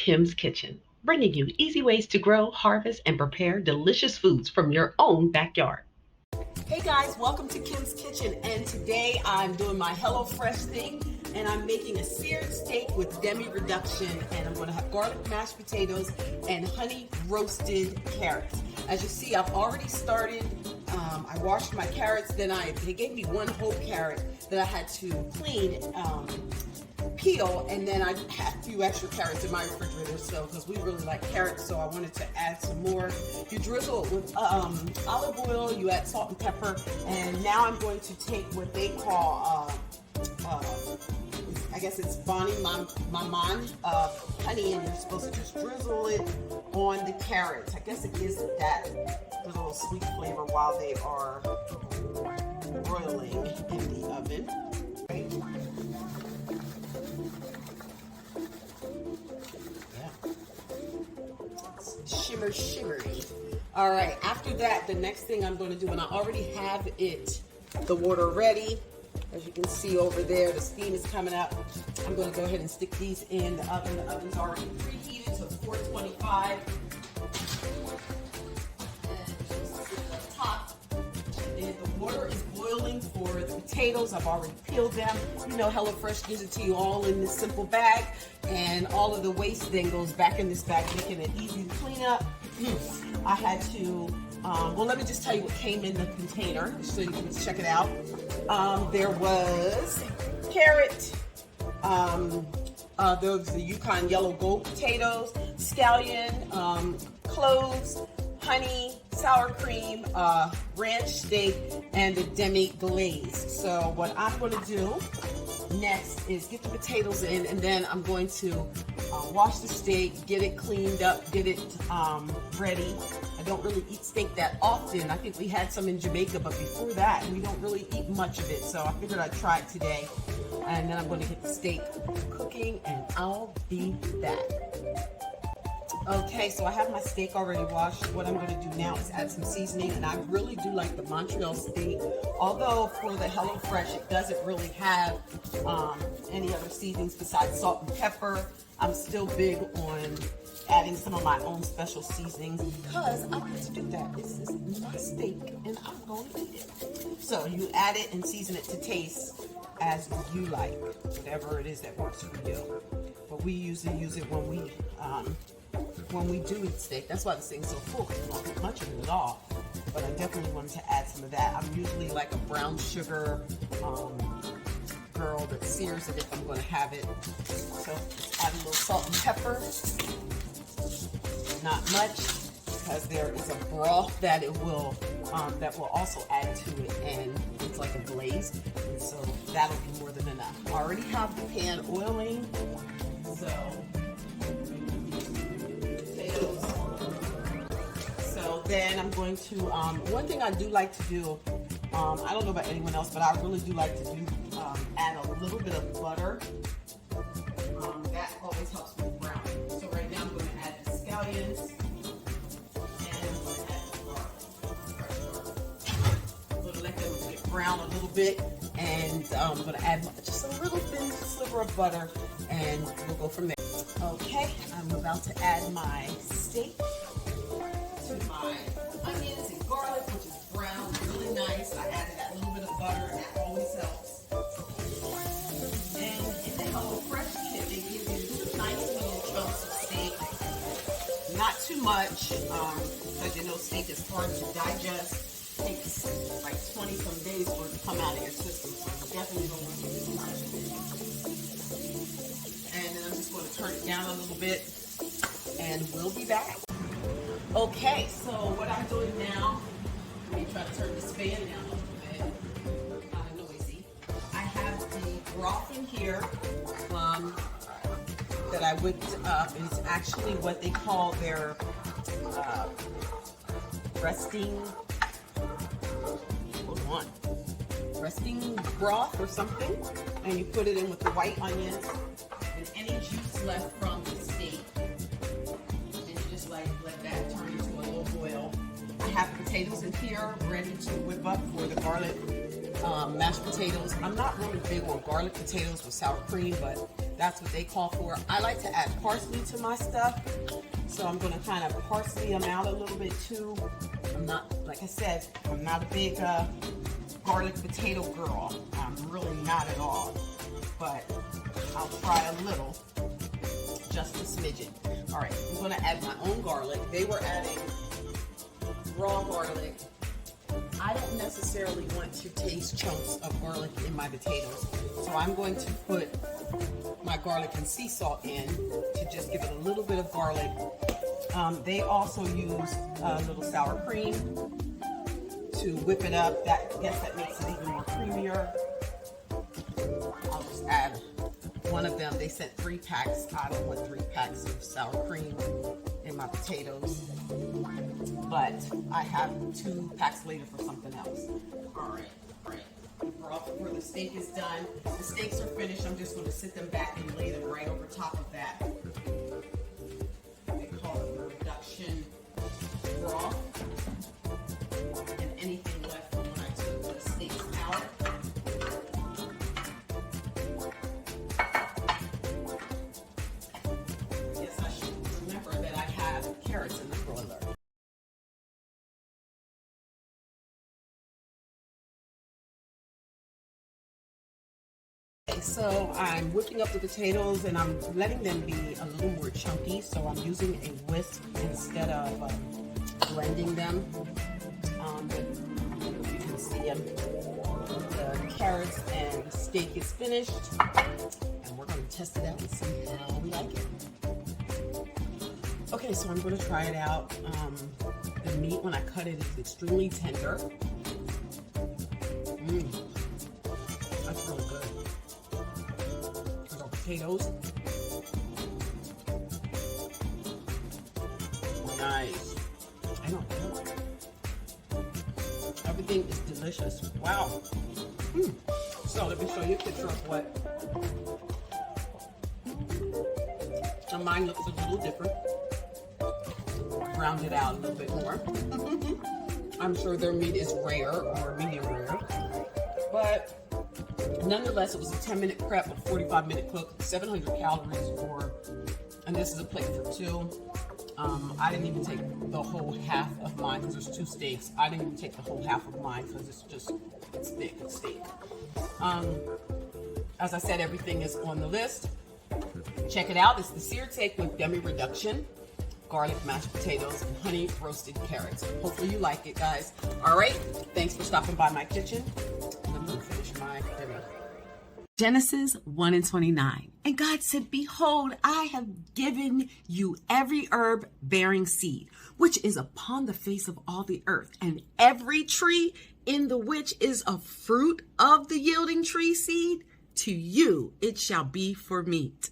Kim's Kitchen, bringing you easy ways to grow, harvest, and prepare delicious foods from your own backyard. Hey guys, welcome to Kim's Kitchen, and today I'm doing my HelloFresh thing, and I'm making a seared steak with demi-reduction, and I'm going to have garlic mashed potatoes and honey roasted carrots. As you see, I've already started. I washed my carrots, then they gave me one whole carrot that I had to clean, peel, and then I had a few extra carrots in my refrigerator, so because we really like carrots, so I wanted to add some more. You drizzle it with olive oil, you add salt and pepper, and now I'm going to take what they call I guess it's Bonnie Maman honey, and you're supposed to just drizzle it on the carrots. I guess it gives it that little sweet flavor while they are broiling in the oven. Right? Shimmery. All right, after that, the next thing I'm going to do, and I already have the water ready. As you can see over there, the steam is coming up. I'm going to go ahead and stick these in the oven. The oven's already preheated to 425. And the water is boiling for the potatoes. I've already peeled them. You know, HelloFresh gives it to you all in this simple bag, and all of the waste then goes back in this bag, making it easy to clean up. I had to, well, let me just tell you what came in the container so you can check it out. There was carrot, there was the Yukon yellow gold potatoes, scallion, cloves, honey, sour cream, ranch steak, and the demi-glaze. So what I'm going to do next is get the potatoes in, and then I'm going to wash the steak, get it cleaned up, get it ready. I don't really eat steak that often. I think we had some in Jamaica, but before that, we don't really eat much of it. So I figured I'd try it today. And then I'm going to get the steak cooking, and I'll be back. Okay, so I have my steak already washed. What I'm going to do now is add some seasoning, and I really do like the Montreal steak. Although for the HelloFresh, it doesn't really have any other seasonings besides salt and pepper. I'm still big on adding some of my own special seasonings because I get to do that. This is my steak, and I'm going to eat it. So you add it and season it to taste as you like, whatever it is that works for you. But we usually use it when we do eat steak. That's why this thing's so full, because we don't eat much of it at all. But I definitely wanted to add some of that. I'm usually like a brown sugar girl that sears it if I'm going to have it. So let's add a little salt and pepper. Not much, because there is a broth that it will also add to it, and it's like a glaze, and so that'll be more than enough. I already have the pan oiling, so potatoes. So then I'm going to one thing I do like to do, I don't know about anyone else, but I really do like to do add a little bit of butter. That always helps with browning. So right now I'm going to add the scallions, and I'm going to add the garlic. I'm going to let them get brown a little bit, and I'm going to add just a little thin sliver of butter, and we'll go from there. Okay, I'm about to add my steak to my onions and garlic, which is brown, really nice. I added that little bit of butter, and that always helps. And in the HelloFresh kit, they give you nice little chunks of steak. Not too much, because you know steak is hard to digest. It takes like 20 some days for it to come out of your system, so you definitely don't want to do too much. And then I'm just going to turn it down a little bit, and we'll be back. Okay, so what I'm doing now, let me try to turn this fan down a little bit. Kind of noisy. I have the broth in here that I whipped up. It's actually what they call their resting broth or something, and you put it in with the white onions and any juice left from the steak, and you just like let that turn into a little boil. I have potatoes in here ready to whip up for the garlic mashed potatoes. I'm not really big on garlic potatoes with sour cream, but That's what they call for. I like to add parsley to my stuff, so I'm gonna kind of parsley them out a little bit too. I'm not, like I said, I'm not a big garlic potato girl. I'm really not at all, but I'll try a little, just a smidgen. All right, I'm gonna add my own garlic. They were adding raw garlic. I don't necessarily want to taste chunks of garlic in my potatoes, so I'm going to put my garlic and sea salt in to just give it a little bit of garlic. They also use a little sour cream to whip it up. That makes it even more creamier. I'll just add one of them. They sent 3 packs. I don't want 3 packs of sour cream in my potatoes, but I have 2 packs later for something else. All right. The broth for the steak is done. The steaks are finished. I'm just going to sit them back and lay them right over top of that. They call it the reduction broth. And anything left from when I took the steaks out. Yes, I should remember that I have carrots in the broiler. So I'm whipping up the potatoes and I'm letting them be a little more chunky. So I'm using a whisk instead of blending them. You can see them. The carrots and the steak is finished, and we're going to test it out and see how we like it. Okay, so I'm going to try it out. The meat, when I cut it, is extremely tender. That's really good. Potatoes. Nice. I know. Everything is delicious. Wow. So let me show you a picture of what. So mine looks a little different. Round it out a little bit more. I'm sure their meat is rare or medium rare, but nonetheless, it was a 10-minute prep, a 45-minute cook, 700 calories and this is a plate for 2. I didn't even take the whole half of mine because there's 2 steaks. I didn't even take the whole half of mine because it's thick, it's steak. As I said, everything is on the list. Check it out. It's the seared steak with demi reduction, garlic mashed potatoes, and honey roasted carrots. Hopefully you like it, guys. All right, thanks for stopping by my kitchen. I'm gonna finish my dinner. Genesis 1:29. And God said, behold, I have given you every herb bearing seed, which is upon the face of all the earth, and every tree in the which is a fruit of the yielding tree seed, to you it shall be for meat.